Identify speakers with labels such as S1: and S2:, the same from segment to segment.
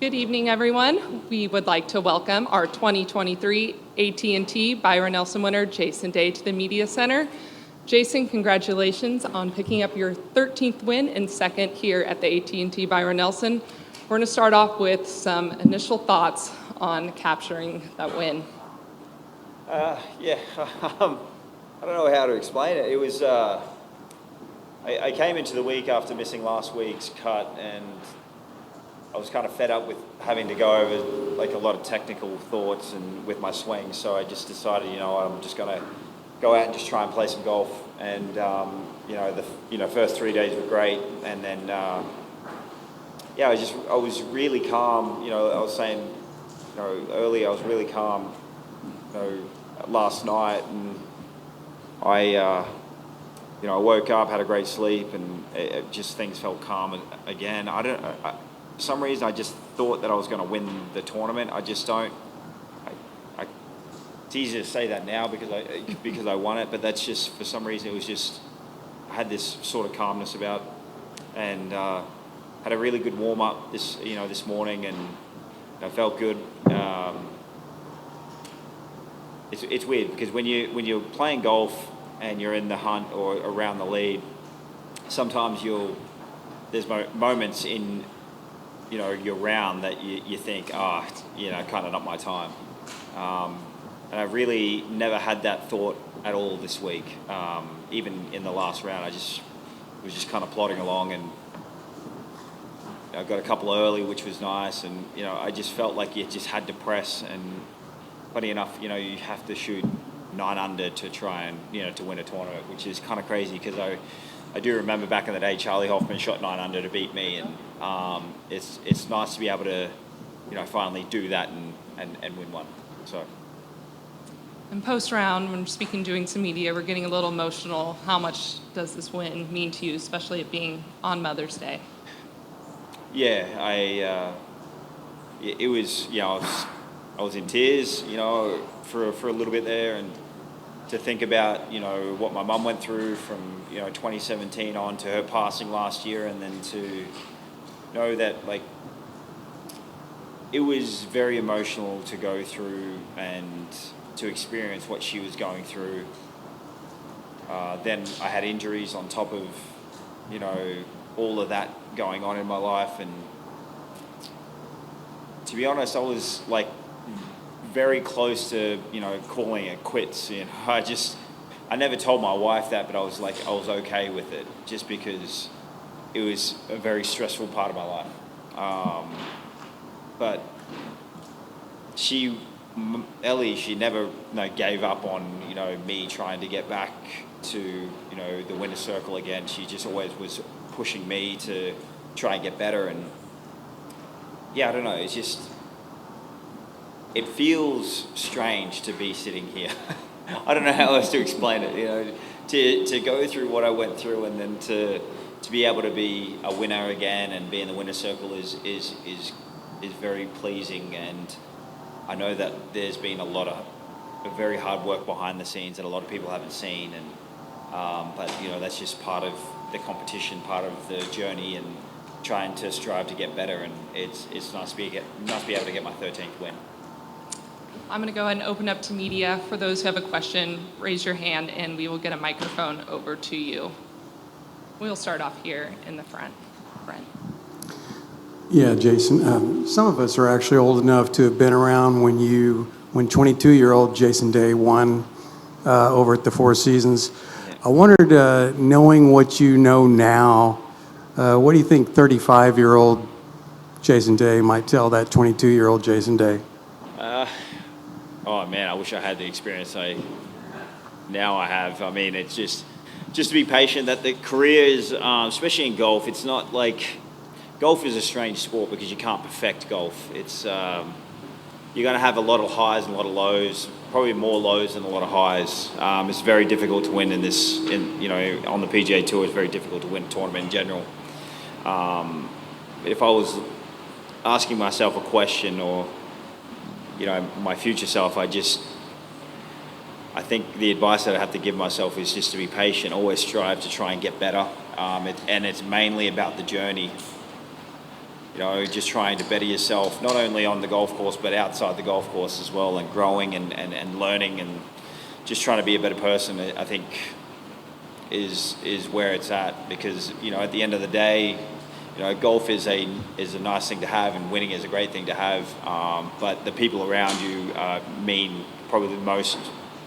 S1: Good evening, everyone. We would like to welcome our 2023 AT&T Byron Nelson winner, Jason Day, to the Media Center. Jason, congratulations on picking up your 13th win and second here at the AT&T Byron Nelson. We're going to start off with some initial thoughts on capturing that win.
S2: I don't know how to explain it. It was, I came into the week after missing last week's cut, and I was kind of fed up with having to go over like a lot of technical thoughts and with my swing. So I just decided, I'm just going to go out and just try and play some golf. And the first 3 days were great, and then I was really calm. I was saying, earlier I was really calm. Last night, and I woke up, had a great sleep, and just things felt calm again. For some reason, I just thought that I was going to win the tournament. I just don't. It's easy to say that now because I won it, but that's just, for some reason, it was just, I had this sort of calmness about, and had a really good warm up this morning, and I felt good. It's weird because when you're playing golf and you're in the hunt or around the lead, sometimes there's moments in your round that you think, kind of not my time. And I really never had that thought at all this week. Even in the last round, I was just kind of plodding along, and I got a couple early, which was nice, and I just felt like you just had to press. And funny enough, you have to shoot 9 under to try and to win a tournament, which is kind of crazy because I do remember back in the day Charlie Hoffman shot 9 under to beat me, and it's nice to be able to finally do that and win one. So.
S1: And post-round, when speaking, doing some media, we're getting a little emotional. How much does this win mean to you, especially it being on Mother's Day?
S2: Yeah, it was, I was in tears, for a little bit there, and to think about, what my mum went through from, 2017 on to her passing last year, and then to know that, it was very emotional to go through and to experience what she was going through. Then I had injuries on top of, all of that going on in my life, and to be honest, I was very close to calling it quits. I never told my wife that, but I was okay with it just because it was a very stressful part of my life. But Ellie, she never gave up on me trying to get back to the winner's circle again. She just always was pushing me to try and get better, and I don't know, it's just, it feels strange to be sitting here. I don't know how else to explain it. To go through what I went through, and then to be able to be a winner again and be in the winner's circle is very pleasing. And I know that there's been a lot of very hard work behind the scenes that a lot of people haven't seen, and but that's just part of the competition, part of the journey, and trying to strive to get better. And it's nice to be able to get my 13th win.
S1: I'm going to go ahead and open up to media. For those who have a question, raise your hand and we will get a microphone over to you. We'll start off here in the front. Brent.
S3: Yeah, Jason. Some of us are actually old enough to have been around when 22-year-old Jason Day won over at the Four Seasons. I wondered, knowing what you know now, what do you think 35-year-old Jason Day might tell that 22-year-old Jason Day?
S2: Oh man, I wish I had the experience now I have. I mean, it's just to be patient. That the career is, especially in golf, it's not like, golf is a strange sport because you can't perfect golf. It's you're going to have a lot of highs and a lot of lows, probably more lows than a lot of highs. It's very difficult to win on the PGA Tour. It's very difficult to win a tournament in general. If I was asking myself a question, or my future self, I think the advice that I have to give myself is just to be patient, always strive to try and get better. And it's mainly about the journey. just trying to better yourself, not only on the golf course, but outside the golf course as well, and growing and learning and just trying to be a better person, I think is where it's at. Because, at the end of the day, golf is a nice thing to have, and winning is a great thing to have. But the people around you mean probably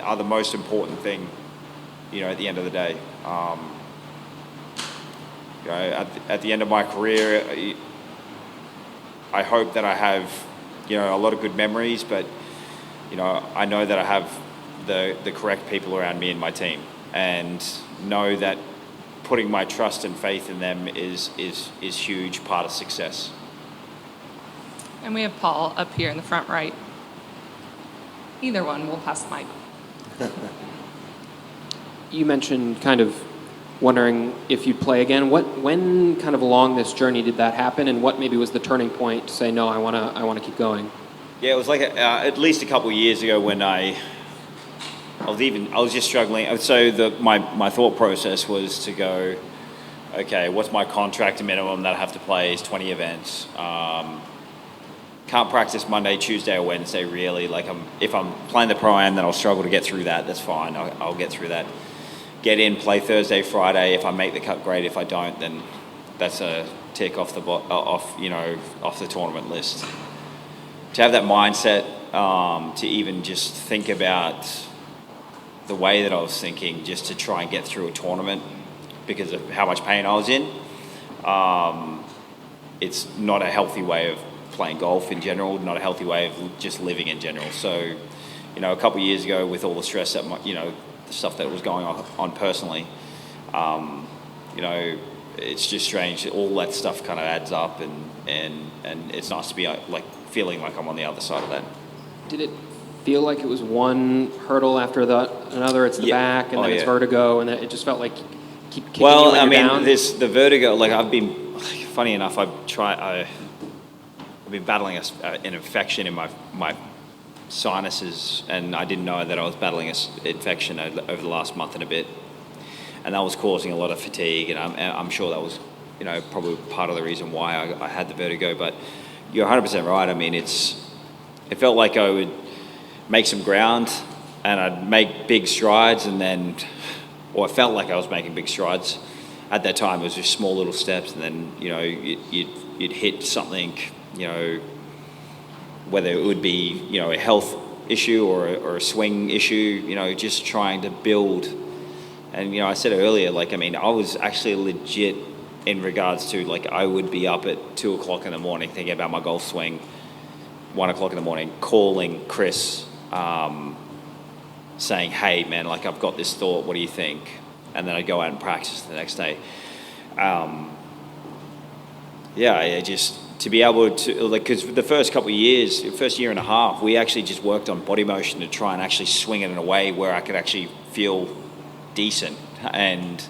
S2: are the most important thing, at the end of the day. At the end of my career, I hope that I have, a lot of good memories, but, I know that I have the correct people around me and my team, and know that putting my trust and faith in them is huge part of success.
S1: And we have Paul up here in the front right. Either one, we'll pass the mic.
S4: You mentioned kind of wondering if you'd play again. When kind of along this journey did that happen, and what maybe was the turning point to say, no, I want to keep going?
S2: Yeah, it was like at least a couple of years ago when I was just struggling. So my thought process was to go, okay, what's my contract minimum that I have to play is 20 events. Can't practice Monday, Tuesday, or Wednesday really. Like if I'm playing the Pro-Am, then I'll struggle to get through that. That's fine. I'll get through that. Get in, play Thursday, Friday. If I make the cut, great. If I don't, then that's a tick off the tournament list. To have that mindset, to even just think about the way that I was thinking, just to try and get through a tournament because of how much pain I was in, it's not a healthy way of playing golf in general, not a healthy way of just living in general. So, a couple of years ago, with all the stress that the stuff that was going on personally, it's just strange. All that stuff kind of adds up, and it's nice to be like feeling like I'm on the other side of that.
S4: Did it feel like it was one hurdle after another? It's the back, and then it's vertigo, and then it just felt like keep kicking you when you're down?
S2: The vertigo. Like funny enough, I've been battling an infection in my sinuses, and I didn't know that I was battling an infection over the last month and a bit, and that was causing a lot of fatigue, and I'm sure that was probably part of the reason why I had the vertigo. But you're 100% right. I mean, it felt like I would make some ground and I'd make big strides, and then, or it felt like I was making big strides. At that time, it was just small little steps, and then you'd hit something, whether it would be a health issue or a swing issue, just trying to build. And I said earlier, I was actually legit in regards to I would be up at 2 o'clock in the morning thinking about my golf swing, 1 o'clock in the morning calling Chris, saying, hey man, I've got this thought, what do you think? And then I'd go out and practice the next day. To be able to, because the first couple of years, first year and a half, we actually just worked on body motion to try and actually swing it in a way where I could actually feel decent. And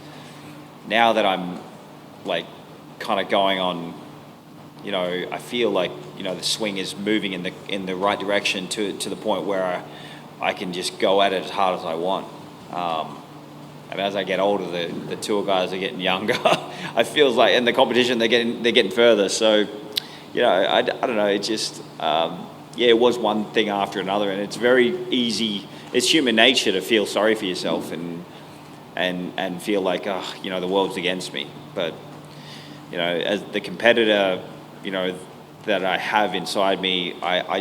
S2: now that I'm kind of going on, I feel like the swing is moving in the right direction to the point where I can just go at it as hard as I want. And as I get older, the tour guys are getting younger. I feel like in the competition they're getting further. So, I don't know. It just it was one thing after another, and it's very easy. It's human nature to feel sorry for yourself and feel like the world's against me. But as the competitor, that I have inside me, I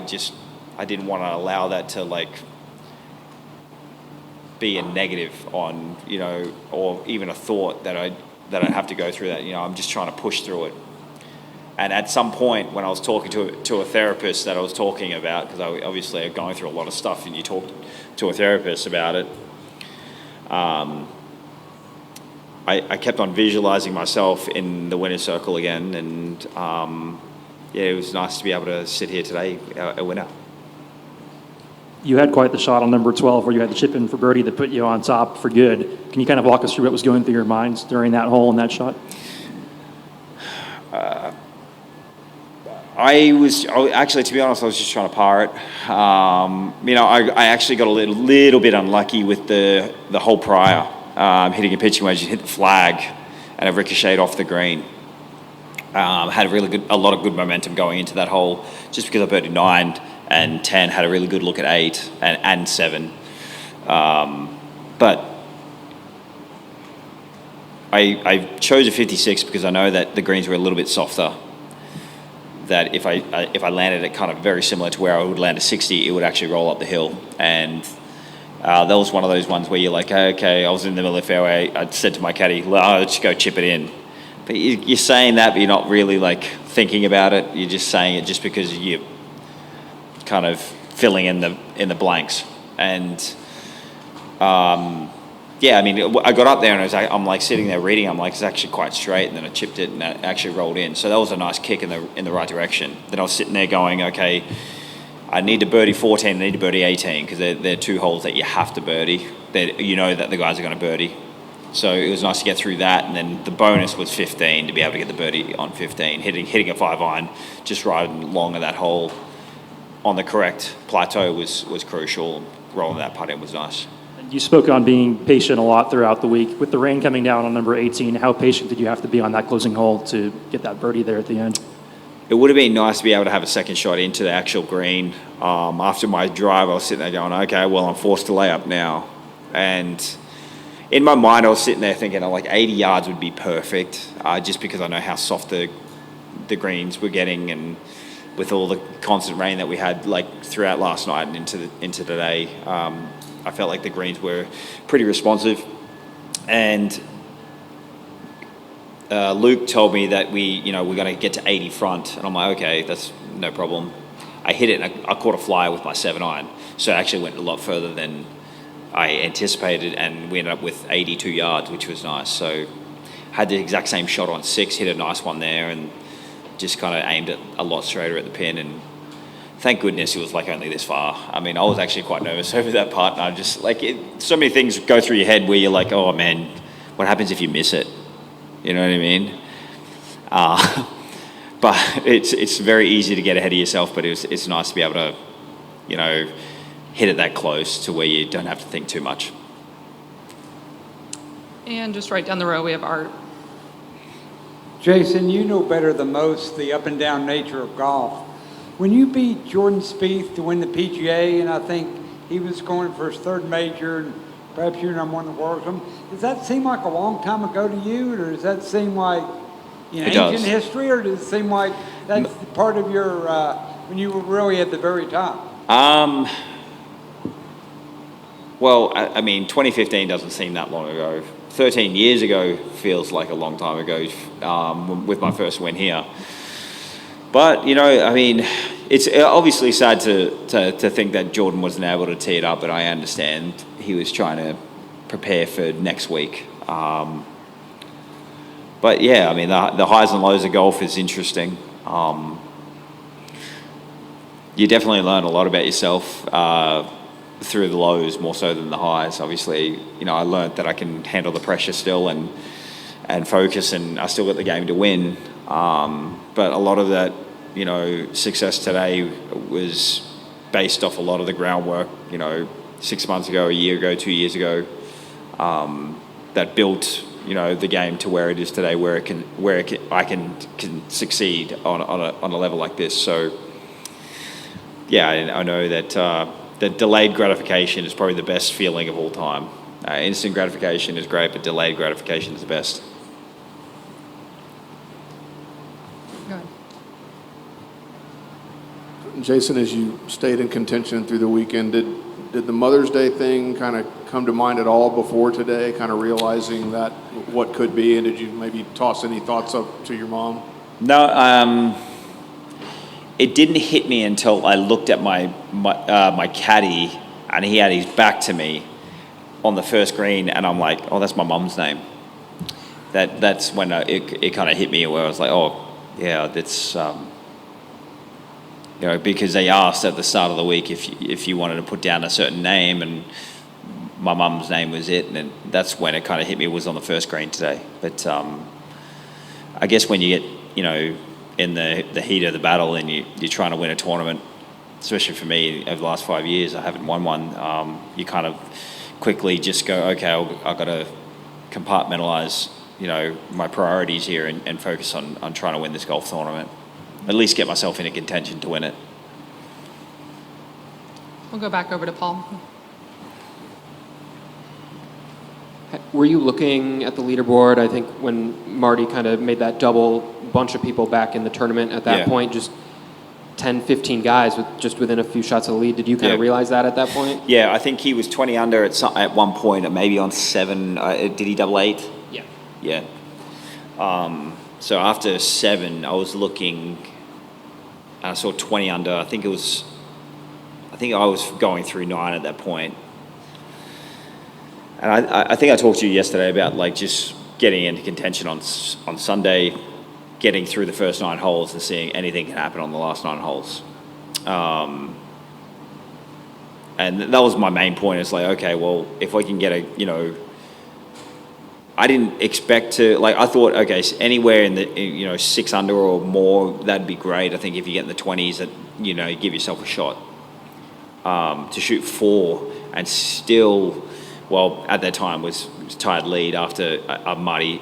S2: didn't want to allow that to be a negative on, or even a thought that I'd have to go through that. I'm just trying to push through it. And at some point when I was talking to a therapist that I was talking about, because I obviously are going through a lot of stuff, and you talk to a therapist about it, I kept on visualizing myself in the winner's circle again, and it was nice to be able to sit here today, a winner.
S5: You had quite the shot on number 12 where you had the chip in for birdie that put you on top for good. Can you kind of walk us through what was going through your minds during that hole and that shot? Actually, to be honest, I was just trying to par it. I actually got a little bit unlucky with the hole prior, hitting a pitching wedge, hit the flag, and it ricocheted off the green.
S2: Had a lot of good momentum going into that hole, just because I birdied 9 and 10, had a really good look at 8 and 7. But I chose a 56 because I know that the greens were a little bit softer. That if I landed it kind of very similar to where I would land a 60, it would actually roll up the hill. And that was one of those ones where you're like, okay, I was in the middle of the fairway. I said to my caddy, let's go chip it in. But you're saying that, but you're not really like thinking about it. You're just saying it just because you're kind of filling in the blanks. And yeah, I mean, I got up there and I'm like sitting there reading. I'm like, it's actually quite straight, and then I chipped it and it actually rolled in. So that was a nice kick in the right direction. Then I was sitting there going, okay, I need to birdie 14, I need to birdie 18, because they're 2 holes that you have to birdie. You know that the guys are going to birdie. So it was nice to get through that, and then the bonus was 15 to be able to get the birdie on 15. Hitting a 5-iron, just riding along at that hole on the correct plateau was crucial. Rolling that putt in was nice.
S5: You spoke on being patient a lot throughout the week. With the rain coming down on number 18, how patient did you have to be on that closing hole to get that birdie there at the end?
S2: It would have been nice to be able to have a second shot into the actual green. After my drive, I was sitting there going, okay, well, I'm forced to lay up now. And in my mind, I was sitting there thinking, like 80 yards would be perfect, just because I know how soft the greens were getting, and with all the constant rain that we had like throughout last night and into today, I felt like the greens were pretty responsive. And Luke told me that we're going to get to 80 front, and I'm like, okay, that's no problem. I hit it, and I caught a flyer with my 7-iron, so it actually went a lot further than I anticipated, and we ended up with 82 yards, which was nice. So had the exact same shot on 6, hit a nice one there, and just kind of aimed it a lot straighter at the pin. And thank goodness it was like only this far. I mean, I was actually quite nervous over that part, and I just like so many things go through your head where you're like, oh man, what happens if you miss it? You know what I mean? But it's very easy to get ahead of yourself, but it's nice to be able to, hit it that close to where you don't have to think too much.
S1: And just right down the row, we have Art.
S6: Jason, you know better than most the up and down nature of golf. When you beat Jordan Spieth to win the PGA, and I think he was going for his 3rd major, and perhaps you're number 1 in the world, does that seem like a long time ago to you, or does that seem like ancient history, or does it seem like that's part of your when you were really at the very top?
S2: Well, I mean, 2015 doesn't seem that long ago. 13 years ago feels like a long time ago with my first win here. But, I mean, it's obviously sad to think that Jordan wasn't able to tee it up, but I understand he was trying to prepare for next week. But, yeah, I mean, the highs and lows of golf is interesting. You definitely learn a lot about yourself through the lows more so than the highs. Obviously, I learned that I can handle the pressure still and focus, and I still got the game to win. But a lot of that, success today was based off a lot of the groundwork, 6 months ago, a year ago, 2 years ago, that built, the game to where it is today, I can succeed on a level like this. So, yeah, I know that that delayed gratification is probably the best feeling of all time. Instant gratification is great, but delayed gratification is the best.
S1: Go ahead.
S7: Jason, as you stayed in contention through the weekend, did the Mother's Day thing kind of come to mind at all before today, kind of realizing that what could be, and did you maybe toss any thoughts up to your mom?
S2: No, it didn't hit me until I looked at my caddy, and he had his back to me on the first green, and I'm like, oh, that's my mum's name. That's when it kind of hit me, where I was like, oh, yeah, that's because they asked at the start of the week if you wanted to put down a certain name, and my mum's name was it, and that's when it kind of hit me, was on the first green today. But I guess when you get in the heat of the battle, and you're trying to win a tournament, especially for me over the last 5 years, I haven't won one. You kind of quickly just go, okay, I've got to compartmentalize my priorities here and focus on trying to win this golf tournament. At least get myself into contention to win it.
S1: We'll go back over to Paul.
S4: Were you looking at the leaderboard? I think when Marty kind of made that double, bunch of people back in the tournament at that point, just 10, 15 guys just within a few shots of the lead. Did you kind of realize that at that point?
S2: Yeah, I think he was 20 under at one point, maybe on 7. Did he double 8?
S4: Yeah.
S2: Yeah. So after 7, I was looking, and I saw 20 under. I think I was going through 9 at that point. And I think I talked to you yesterday about like just getting into contention on Sunday, getting through the first 9 holes and seeing anything can happen on the last 9 holes. And that was my main point. It's like, okay, well, if we can get I didn't expect to, I thought, okay, anywhere in the, 6 under or more, that'd be great. I think if you get in the 20s, that, you give yourself a shot. To shoot 4 and still, well, at that time was tied lead after Marty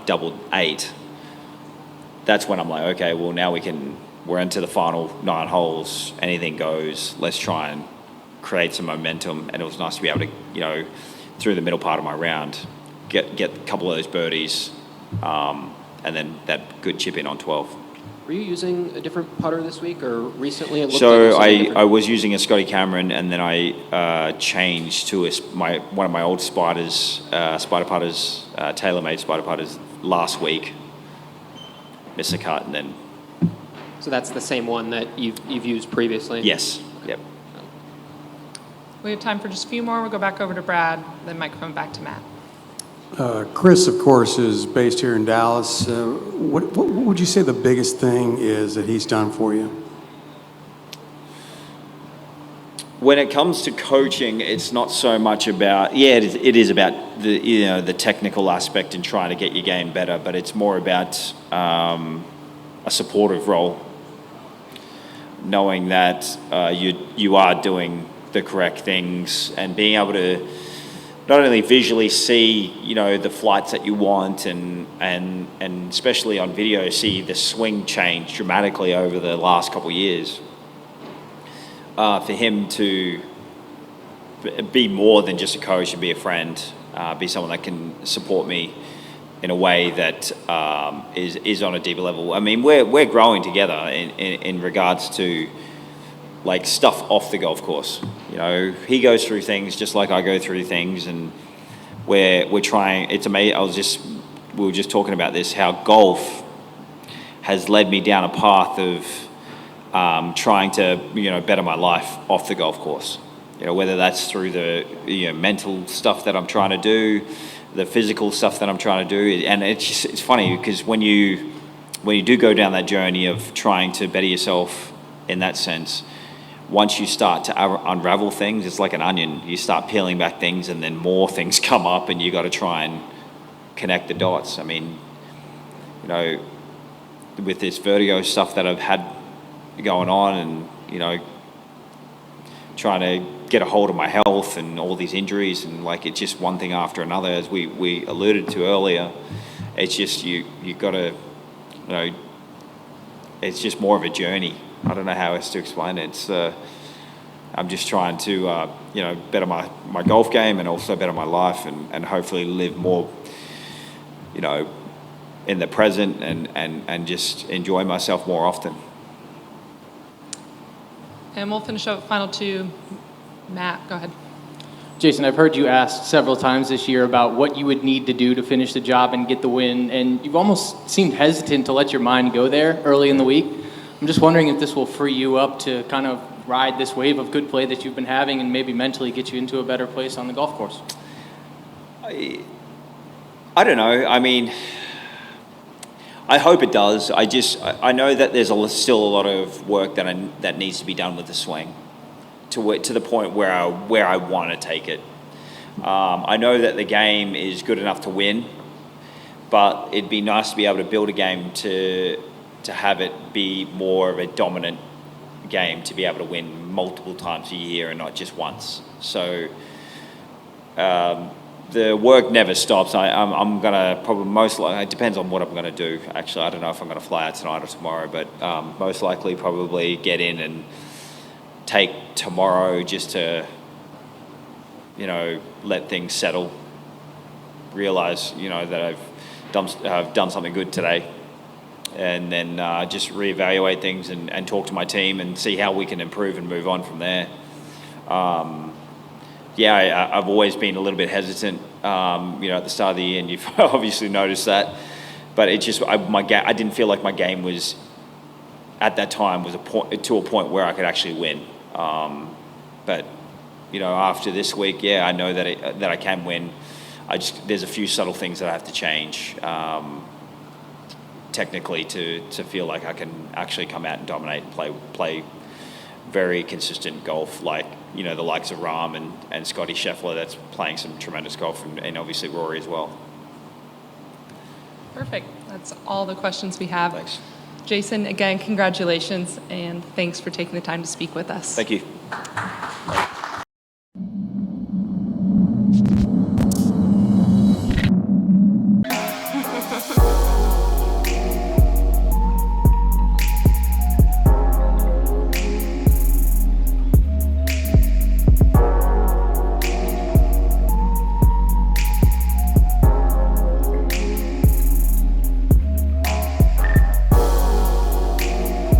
S2: doubled 8. That's when I'm like, okay, well, now we're into the final 9 holes. Anything goes. Let's try and create some momentum. And it was nice to be able to, through the middle part of my round, get a couple of those birdies, and then that good chip in on 12.
S4: Were you using a different putter this week or recently? It looked
S2: So
S4: like
S2: I was using a Scotty Cameron, and then I changed to one of my old spider putters, TaylorMade spider putters last week. Missed a cut, and then.
S4: So that's the same one that you've used previously?
S2: Yes. Yep.
S1: We have time for just a few more. We'll go back over to Brad, then microphone back to Matt.
S3: Chris, of course, is based here in Dallas. What would you say the biggest thing is that he's done for you?
S2: When it comes to coaching, it's not so much about, it is about the technical aspect and trying to get your game better, but it's more about a supportive role, knowing that you are doing the correct things and being able to not only visually see, the flights that you want and especially on video, see the swing change dramatically over the last couple of years. For him to be more than just a coach and be a friend, be someone that can support me in a way that is on a deeper level. I mean, we're growing together in regards to like stuff off the golf course. He goes through things just like I go through things, and we're trying. It's amazing. We were just talking about this, how golf has led me down a path of trying to better my life off the golf course. Whether that's through the mental stuff that I'm trying to do, the physical stuff that I'm trying to do, and it's funny because when you do go down that journey of trying to better yourself in that sense, once you start to unravel things, it's like an onion. You start peeling back things, and then more things come up, and you got to try and connect the dots. I mean, with this vertigo stuff that I've had going on, and trying to get a hold of my health and all these injuries, and it's just one thing after another, as we alluded to earlier. It's just you got to, it's just more of a journey. I don't know how else to explain it. It's I'm just trying to better my golf game and also better my life, and hopefully live more in the present and just enjoy myself more often.
S1: And we'll finish up with final 2. Matt, go ahead.
S8: Jason, I've heard you asked several times this year about what you would need to do to finish the job and get the win, and you've almost seemed hesitant to let your mind go there early in the week. I'm just wondering if this will free you up to kind of ride this wave of good play that you've been having and maybe mentally get you into a better place on the golf course.
S2: I don't know. I mean, I hope it does. I know that there's still a lot of work that needs to be done with the swing to the point where I want to take it. I know that the game is good enough to win, but it'd be nice to be able to build a game to have it be more of a dominant game, to be able to win multiple times a year and not just once. So the work never stops. I'm gonna probably most likely, it depends on what I'm gonna do. Actually, I don't know if I'm gonna fly out tonight or tomorrow, but most likely probably get in and take tomorrow just to, let things settle. Realize, that I've done something good today, and then just reevaluate things and talk to my team and see how we can improve and move on from there. I've always been a little bit hesitant, at the start of the year, and you've obviously noticed that. But it just, I didn't feel like my game was, at that time, was to a point where I could actually win. But, after this week, I know that I can win. There's a few subtle things that I have to change, technically, to feel like I can actually come out and dominate and play very consistent golf, like the likes of Rahm and Scotty Scheffler, that's playing some tremendous golf, and obviously Rory as well.
S1: Perfect. That's all the questions we have.
S2: Thanks.
S1: Jason, again, congratulations, and thanks for taking the time to speak with us.
S2: Thank you.